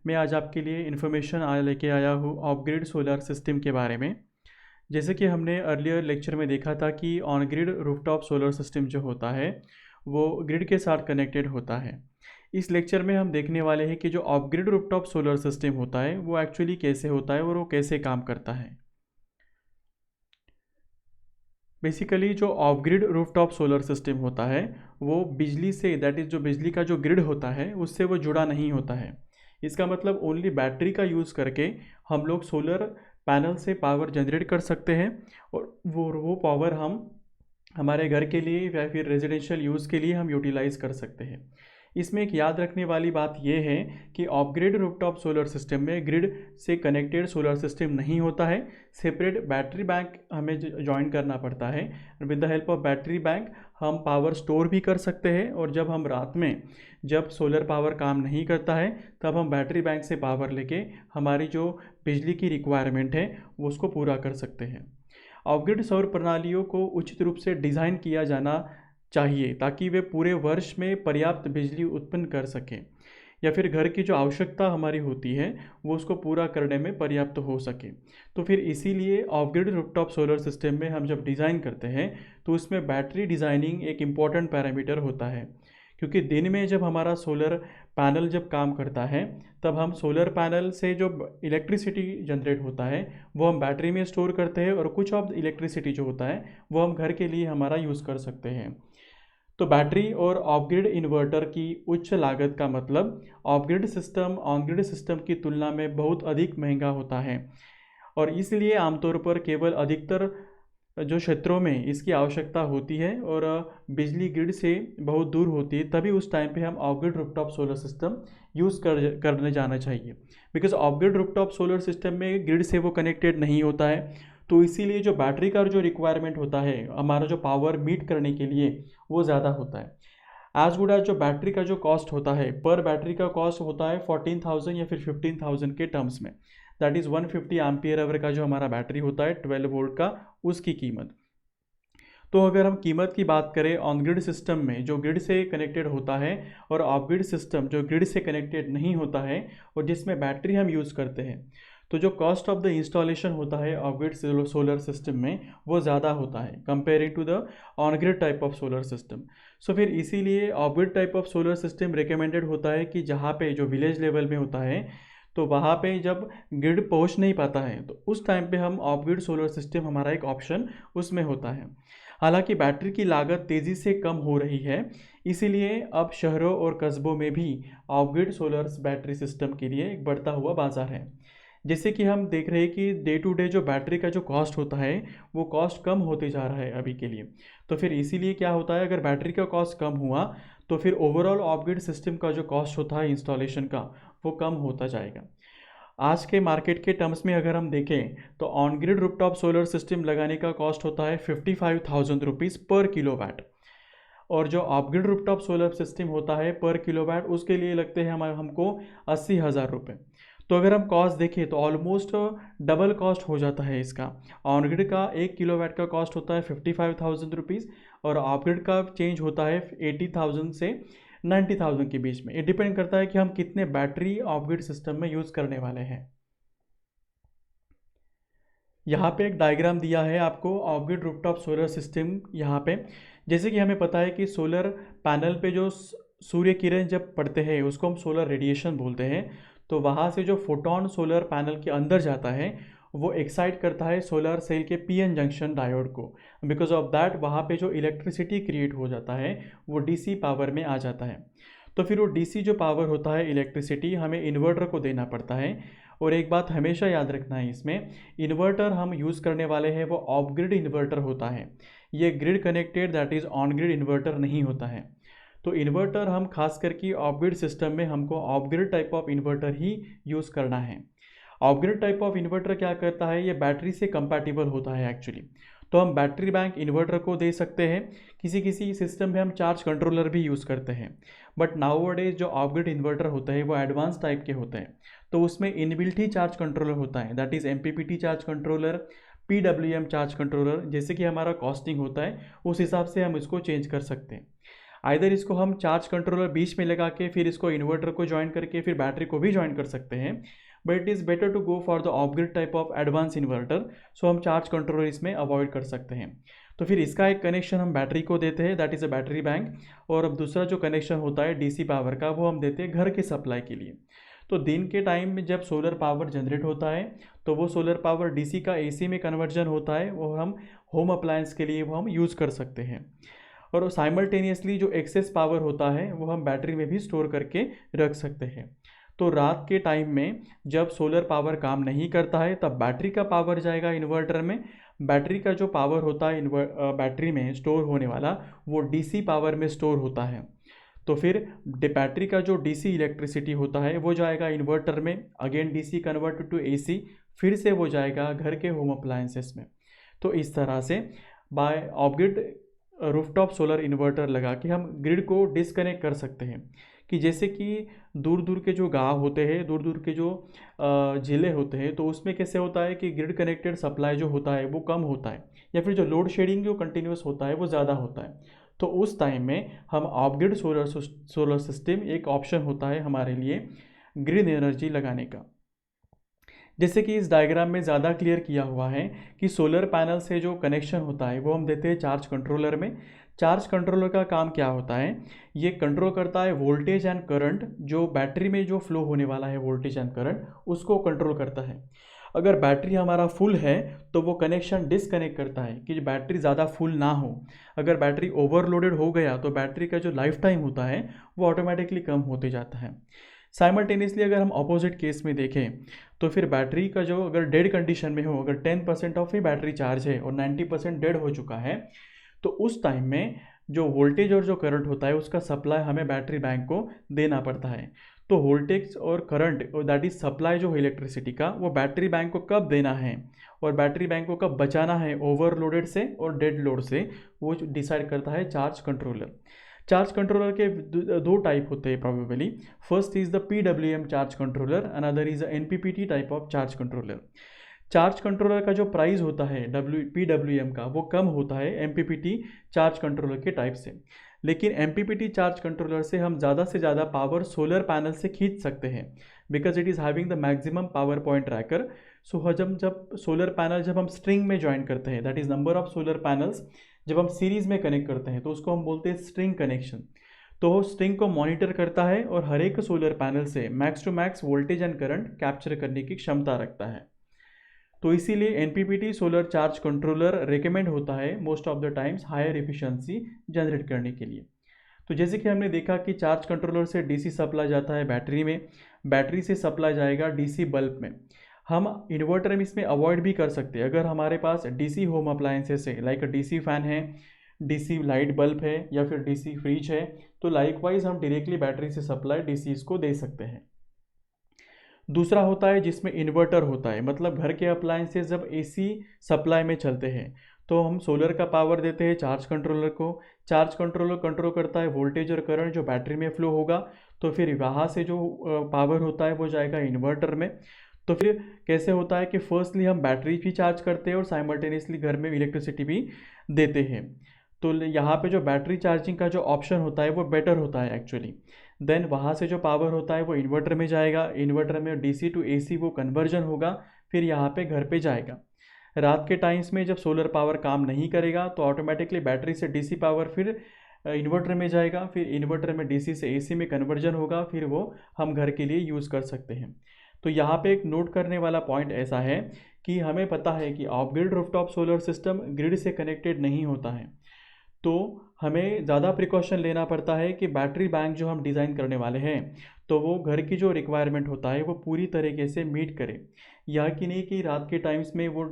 मैं आज आपके लिए इन्फॉर्मेशन लेके आया हूँ ऑफ ग्रिड सोलर सिस्टम के बारे में। जैसे कि हमने अर्लियर लेक्चर में देखा था कि on grid rooftop solar system जो होता है वो ग्रिड के साथ कनेक्टेड होता है। इस लेक्चर में हम देखने वाले हैं कि जो of grid rooftop solar system होता है वो एक्चुअली कैसे होता है और वो कैसे काम करता है। बेसिकली जो of grid rooftop solar system होता है वो बिजली से, दैट इज़ जो बिजली का जो ग्रिड होता है उससे वो जुड़ा नहीं होता है। इसका मतलब ओनली बैटरी का यूज़ करके हम लोग सोलर पैनल से पावर जनरेट कर सकते हैं और वो पावर हम हमारे घर के लिए या फिर रेजिडेंशियल यूज़ के लिए हम यूटिलाइज़ कर सकते हैं। इसमें एक याद रखने वाली बात यह है कि of grid rooftop solar system में ग्रिड से कनेक्टेड सोलर सिस्टम नहीं होता है। सेपरेट बैटरी बैंक हमें ज्वाइन करना पड़ता है। With the help of battery bank हम पावर स्टोर भी कर सकते हैं और जब हम रात में जब सोलर पावर काम नहीं करता है तब हम बैटरी बैंक से पावर लेके हमारी जो बिजली की रिक्वायरमेंट है वो उसको पूरा कर सकते हैं। ऑफ ग्रिड सौर प्रणालियों को उचित रूप से डिज़ाइन किया जाना चाहिए ताकि वे पूरे वर्ष में पर्याप्त बिजली उत्पन्न कर सकें या फिर घर की जो आवश्यकता हमारी होती है वो उसको पूरा करने में पर्याप्त हो सके। तो फिर इसीलिए off grid rooftop solar system में हम जब डिज़ाइन करते हैं तो उसमें बैटरी डिज़ाइनिंग एक इम्पॉर्टेंट पैरामीटर होता है, क्योंकि दिन में जब हमारा सोलर पैनल जब काम करता है तब हम सोलर पैनल से जो इलेक्ट्रिसिटी जनरेट होता है वो हम बैटरी में स्टोर करते हैं और कुछ ऑफ इलेक्ट्रिसिटी जो होता है वो हम घर के लिए हमारा यूज़ कर सकते हैं। तो बैटरी और ऑफ ग्रिड इन्वर्टर की उच्च लागत का मतलब of grid system on grid system की तुलना में बहुत अधिक महंगा होता है और इसलिए आमतौर पर केवल अधिकतर जो क्षेत्रों में इसकी आवश्यकता होती है और बिजली ग्रिड से बहुत दूर होती है तभी उस टाइम पे हम off grid rooftop solar system use करने जाना चाहिए। Because of grid rooftop solar system में ग्रिड से वो कनेक्टेड नहीं होता है, तो इसीलिए जो बैटरी का जो रिक्वायरमेंट होता है हमारा जो पावर मीट करने के लिए वो ज़्यादा होता है। एज गुड एज जो बैटरी का जो कॉस्ट होता है, पर बैटरी का कॉस्ट होता है 14,000 या फिर 15,000 के टर्म्स में। दैट इज़ 150 एम्पियर आवर का जो हमारा बैटरी होता है 12 वोल्ट का, उसकी कीमत। तो अगर हम कीमत की बात करें ऑन ग्रिड सिस्टम में जो ग्रिड से कनेक्टेड होता है और ऑफ ग्रिड सिस्टम जो ग्रिड से कनेक्टेड नहीं होता है और जिसमें बैटरी हम यूज़ करते हैं, तो जो कॉस्ट ऑफ द इंस्टॉलेशन होता है ऑफ ग्रिड सोलर सिस्टम में वो ज़्यादा होता है comparing to the on grid type of solar system. So फिर इसीलिए off grid type of solar system recommended होता है कि जहाँ पे जो विलेज लेवल में होता है तो वहाँ पे जब ग्रिड पहुँच नहीं पाता है तो उस टाइम पे हम ऑफ ग्रिड सोलर सिस्टम हमारा एक ऑप्शन उसमें होता है। हालांकि बैटरी की लागत तेज़ी से कम हो रही है, इसीलिए अब शहरों और कस्बों में भी of grid solar battery system के लिए एक बढ़ता हुआ बाजार है। जैसे कि हम देख रहे हैं कि डे टू डे जो बैटरी का जो कॉस्ट होता है वो कॉस्ट कम होते जा रहा है अभी के लिए। तो फिर इसीलिए क्या होता है, अगर बैटरी का कॉस्ट कम हुआ तो फिर ओवरऑल ऑफ ग्रिड सिस्टम का जो कॉस्ट होता है इंस्टॉलेशन का वो कम होता जाएगा। आज के मार्केट के टर्म्स में अगर हम देखें तो on grid rooftop solar system लगाने का कॉस्ट होता है 55,000 रुपीज़ पर किलोवाट और जो of grid rooftop solar system होता है पर किलोवाट उसके लिए लगते हैं हमको 80,000 रुपये। तो अगर हम कॉस्ट देखें तो ऑलमोस्ट डबल कॉस्ट हो जाता है इसका। ऑन ग्रिड का 1 किलोवाट का कॉस्ट होता है 55,000 रुपीज़ और ऑफ ग्रिड का चेंज होता है 80,000 से 90,000 के बीच में। ये डिपेंड करता है कि हम कितने बैटरी ऑफ ग्रिड सिस्टम में यूज़ करने वाले हैं। यहाँ पे एक डायग्राम दिया है आपको of grid rooftop solar system. यहाँ पे जैसे कि हमें पता है कि सोलर पैनल पे जो सूर्य किरण जब पड़ते हैं उसको हम सोलर रेडिएशन बोलते हैं। तो वहाँ से जो फोटोन सोलर पैनल के अंदर जाता है वो एक्साइट करता है सोलर सेल के पीएन जंक्शन डायोड को। बिकॉज ऑफ दैट वहाँ पे जो इलेक्ट्रिसिटी क्रिएट हो जाता है वो डीसी पावर में आ जाता है। तो फिर वो डीसी जो पावर होता है इलेक्ट्रिसिटी हमें इन्वर्टर को देना पड़ता है। और एक बात हमेशा याद रखना है, इसमें इन्वर्टर हम यूज़ करने वाले हैं वो ऑफ ग्रिड इन्वर्टर होता है। ये grid connected that is on grid inverter नहीं होता है। तो इन्वर्टर हम खास करके ऑफ ग्रिड सिस्टम में हमको of grid type of inverter he use करना है। Of grid type of inverter क्या करता है, ये बैटरी से कंपैटिबल होता है एक्चुअली। तो हम बैटरी बैंक इन्वर्टर को दे सकते हैं। किसी किसी सिस्टम में हम चार्ज कंट्रोलर भी यूज़ करते हैं। बट नाउअडेज जो ऑफ ग्रिड इन्वर्टर होते हैं वो एडवांस टाइप के होते हैं। तो उसमें इनबिल्ट ही चार्ज कंट्रोलर होता है, that is MPPT charge controller, PWM charge controller. जैसे कि हमारा कॉस्टिंग होता है उस हिसाब से हम इसको चेंज कर सकते हैं। आइदर इसको हम चार्ज कंट्रोलर बीच में लगा के फिर इसको इन्वर्टर को ज्वाइन करके फिर बैटरी को भी ज्वाइन कर सकते हैं, but it is better to go for the off grid type of advance inverter. So हम चार्ज कंट्रोलर इसमें अवॉइड कर सकते हैं। तो फिर इसका एक कनेक्शन हम बैटरी को देते हैं, that is a battery bank. और अब दूसरा जो कनेक्शन होता है डीसी पावर का, वो हम देते हैं घर के सप्लाई के लिए। तो दिन के टाइम में जब सोलर पावर जनरेट होता है तो वो सोलर पावर डीसी का एसी में कन्वर्जन होता है, वो हम होम अप्लायंस के लिए वो हम यूज़ कर सकते हैं। और साइमल्टेनियसली जो एक्सेस पावर होता है वो हम बैटरी में भी स्टोर करके रख सकते हैं। तो रात के टाइम में जब सोलर पावर काम नहीं करता है तब बैटरी का पावर जाएगा इन्वर्टर में। बैटरी का जो पावर होता है बैटरी में स्टोर होने वाला, वो डीसी पावर में स्टोर होता है। तो फिर बैटरी का जो डीसी इलेक्ट्रिसिटी होता है वो जाएगा इन्वर्टर में, again DC converted to AC, फिर से वो जाएगा घर के होम अप्लायंसेस में। तो इस तरह से by off grid rooftop solar inverter लगा के हम ग्रिड को डिस्कनेक्ट कर सकते हैं। कि जैसे कि दूर दूर के जो गांव होते हैं, दूर दूर के जो ज़िले होते हैं, तो उसमें कैसे होता है कि ग्रिड कनेक्टेड सप्लाई जो होता है वो कम होता है, या फिर जो लोड शेडिंग जो कंटिन्यूस होता है वो ज़्यादा होता है। तो उस टाइम में हम ऑफ ग्रिड सोलर सिस्टम एक ऑप्शन होता है हमारे लिए ग्रीन एनर्जी लगाने का। जैसे कि इस डायग्राम में ज़्यादा क्लियर किया हुआ है कि सोलर पैनल से जो कनेक्शन होता है वो हम देते हैं चार्ज कंट्रोलर में। चार्ज कंट्रोलर का काम क्या होता है, ये कंट्रोल करता है वोल्टेज एंड करंट, जो बैटरी में जो फ्लो होने वाला है वोल्टेज एंड करंट उसको कंट्रोल करता है। अगर बैटरी हमारा फुल है तो वो कनेक्शन डिसकनेक्ट करता है कि बैटरी ज़्यादा फुल ना हो। अगर बैटरी ओवरलोडेड हो गया तो बैटरी का जो लाइफ टाइम होता है वो ऑटोमेटिकली कम होते जाता है। साइमल्टेनियसली अगर हम अपोजिट केस में देखें तो फिर बैटरी का जो अगर डेड कंडीशन में हो, अगर 10% ऑफ ही बैटरी चार्ज है और 90% डेड हो चुका है, तो उस टाइम में जो वोल्टेज और जो करंट होता है उसका सप्लाई हमें बैटरी बैंक को देना पड़ता है। तो वोल्टेज और करंट और दैट इज सप्लाई जो है इलेक्ट्रिसिटी का, वो बैटरी बैंक को कब देना है और बैटरी बैंक को कब बचाना है ओवरलोडेड से और डेड लोड से, वो डिसाइड करता है चार्ज कंट्रोलर। चार्ज कंट्रोलर के दो टाइप होते हैं probably. First is the PWM charge controller, another is NPPT type of charge controller. Charge controller का जो प्राइस होता है PWM का, वो कम होता है MPPT चार्ज कंट्रोलर के टाइप से। लेकिन MPPT चार्ज कंट्रोलर से हम ज़्यादा से ज़्यादा पावर सोलर पैनल से खींच सकते हैं, because it is having the maximum power point tracker. So जब सोलर पैनल जब हम स्ट्रिंग में ज्वाइन करते हैं, that is number of solar panels जब हम सीरीज़ में कनेक्ट करते हैं तो उसको हम बोलते हैं स्ट्रिंग कनेक्शन। तो वो स्ट्रिंग को मॉनिटर करता है और हर एक सोलर पैनल से max to max voltage and current capture करने की क्षमता रखता है। तो इसीलिए NPPT solar charge controller recommend होता है most of the times higher efficiency generate करने के लिए। तो जैसे कि हमने देखा कि चार्ज कंट्रोलर से DC सप्लाई जाता है बैटरी में, बैटरी से सप्लाई जाएगा DC बल्ब में। हम इन्वर्टर में इसमें अवॉइड भी कर सकते हैं अगर हमारे पास DC होम अप्लायंसेस है, लाइक DC फैन है, DC लाइट बल्ब है या फिर DC फ्रिज है, तो लाइकवाइज हम डायरेक्टली बैटरी से सप्लाई DC को दे सकते हैं। दूसरा होता है जिसमें इन्वर्टर होता है, मतलब घर के अप्लायंसेस जब AC सप्लाई में चलते हैं तो हम सोलर का पावर देते हैं चार्ज कंट्रोलर को। चार्ज कंट्रोलर कंट्रोल करता है वोल्टेज और करंट जो बैटरी में फ्लो होगा, तो फिर वहाँ से जो पावर होता है वो जाएगा इन्वर्टर में। तो फिर कैसे होता है कि फर्स्टली हम बैटरी भी चार्ज करते हैं और साइमल्टेनियसली घर में इलेक्ट्रिसिटी भी देते हैं। तो यहाँ पे जो बैटरी चार्जिंग का जो ऑप्शन होता है वो बेटर होता है एक्चुअली। देन वहाँ से जो पावर होता है वो इन्वर्टर में जाएगा, इन्वर्टर में DC टू AC वो कन्वर्जन होगा, फिर यहाँ पे घर पे जाएगा। रात के टाइम्स में जब सोलर पावर काम नहीं करेगा तो ऑटोमेटिकली बैटरी से DC पावर फिर इन्वर्टर में जाएगा, फिर इन्वर्टर में DC से AC में कन्वर्जन होगा, फिर वो हम घर के लिए यूज़ कर सकते हैं। तो यहाँ पे एक नोट करने वाला पॉइंट ऐसा है कि हमें पता है कि of grid rooftop solar system grid से कनेक्टेड नहीं होता है, तो हमें ज़्यादा प्रिकॉशन लेना पड़ता है कि बैटरी बैंक जो हम डिज़ाइन करने वाले हैं तो वो घर की जो रिक्वायरमेंट होता है वो पूरी तरीके से मीट करे, यह कि नहीं कि रात के टाइम्स में वो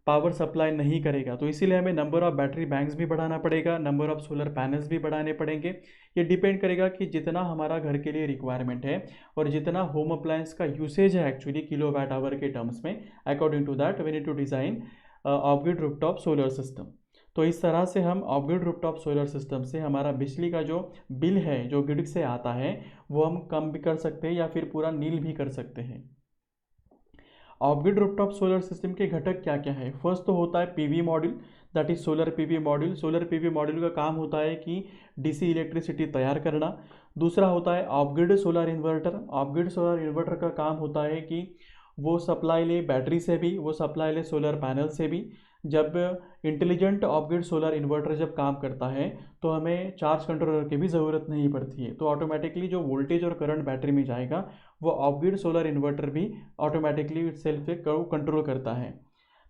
पावर सप्लाई नहीं करेगा। तो इसीलिए हमें नंबर ऑफ़ बैटरी बैंक्स भी बढ़ाना पड़ेगा, नंबर ऑफ़ सोलर पैनल्स भी बढ़ाने पड़ेंगे। ये डिपेंड करेगा कि जितना हमारा घर के लिए रिक्वायरमेंट है और जितना होम अप्लायंस का यूसेज है एक्चुअली किलोवाट आवर के टर्म्स में, according to that we need to design off grid rooftop solar system. तो इस तरह से हम off grid rooftop solar system से हमारा बिजली का जो बिल है जो ग्रिड से आता है वो हम कम भी कर सकते हैं या फिर पूरा नील भी कर सकते हैं। Of grid rooftop solar system के घटक क्या क्या है? फर्स्ट तो होता है PV module, that is solar PV module. Solar PV module का काम होता है कि डीसी इलेक्ट्रिसिटी तैयार करना। दूसरा होता है of grid solar inverter. Of grid solar inverter का काम होता है कि वो सप्लाई ले बैटरी से भी, वो सप्लाई ले सोलर पैनल से भी। जब intelligent of grid solar inverter जब काम करता है तो हमें चार्ज कंट्रोलर की भी ज़रूरत नहीं पड़ती है, तो ऑटोमेटिकली जो वोल्टेज और करंट बैटरी में जाएगा वो ऑफ ग्रिड सोलर इन्वर्टर भी ऑटोमेटिकली सेल्फ से कंट्रोल करता है।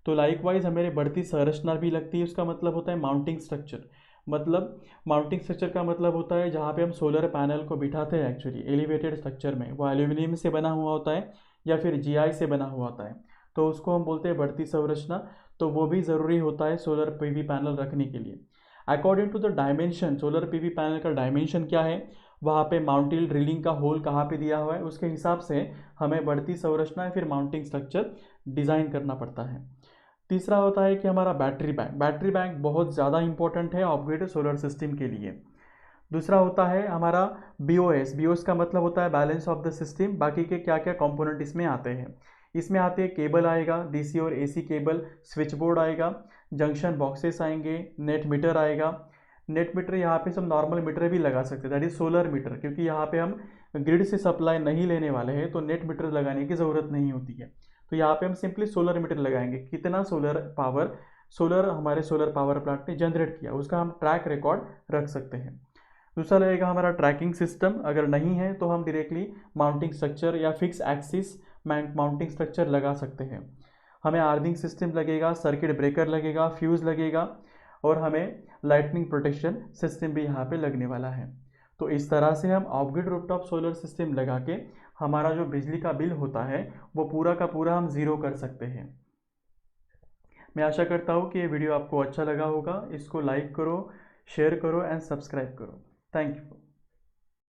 तो लाइकवाइज हमें बढ़ती संरचना भी लगती है, उसका मतलब होता है माउंटिंग स्ट्रक्चर। मतलब माउंटिंग स्ट्रक्चर का मतलब होता है जहाँ पे हम सोलर पैनल को बिठाते हैं एक्चुअली एलिवेटेड स्ट्रक्चर में, वो एल्यूमिनियम से बना हुआ होता है या फिर जीआई से बना हुआ होता है, तो उसको हम बोलते हैं बढ़ती संरचना। तो वो भी ज़रूरी होता है सोलर पीवी पैनल रखने के लिए। According to the dimension, solar PV panel का डायमेंशन क्या है, वहाँ पे माउंटिंग ड्रिलिंग का होल कहाँ पे दिया हुआ है, उसके हिसाब से हमें बढ़ती संरचना या फिर माउंटिंग स्ट्रक्चर डिज़ाइन करना पड़ता है। तीसरा होता है कि हमारा बैटरी बैंक। बैटरी बैंक बहुत ज़्यादा इंपॉर्टेंट है ऑफ ग्रिड सोलर सिस्टम के लिए। दूसरा होता है हमारा बीओएस। बीओएस का मतलब होता है बैलेंस ऑफ द सिस्टम। बाकी के क्या क्या कंपोनेंट इसमें आते हैं, इसमें आते हैं केबल आएगा, डीसी और एसी केबल, स्विच बोर्ड आएगा, जंक्शन बॉक्सेस आएंगे, नेट मीटर आएगा। नेट मीटर यहाँ पे सब नॉर्मल मीटर भी लगा सकते हैं, दैट इज सोलर मीटर, क्योंकि यहाँ पे हम ग्रिड से सप्लाई नहीं लेने वाले हैं तो नेट मीटर लगाने की ज़रूरत नहीं होती है। तो यहाँ पे हम सिंपली सोलर मीटर लगाएंगे, कितना सोलर पावर हमारे सोलर पावर प्लांट ने जनरेट किया उसका हम ट्रैक रिकॉर्ड रख सकते हैं। दूसरा लगेगा हमारा ट्रैकिंग सिस्टम। अगर नहीं है तो हम डायरेक्टली माउंटिंग स्ट्रक्चर या फिक्स एक्सिस माउंटिंग स्ट्रक्चर लगा सकते हैं। हमें आर्थिंग सिस्टम लगेगा, सर्किट ब्रेकर लगेगा, फ्यूज़ लगेगा और हमें लाइटनिंग प्रोटेक्शन सिस्टम भी यहाँ पे लगने वाला है। तो इस तरह से हम off grid rooftop solar system लगा के हमारा जो बिजली का बिल होता है वो पूरा का पूरा हम ज़ीरो कर सकते हैं। मैं आशा करता हूँ कि ये वीडियो आपको अच्छा लगा होगा। इसको लाइक करो, शेयर करो एंड सब्सक्राइब करो। Thank you.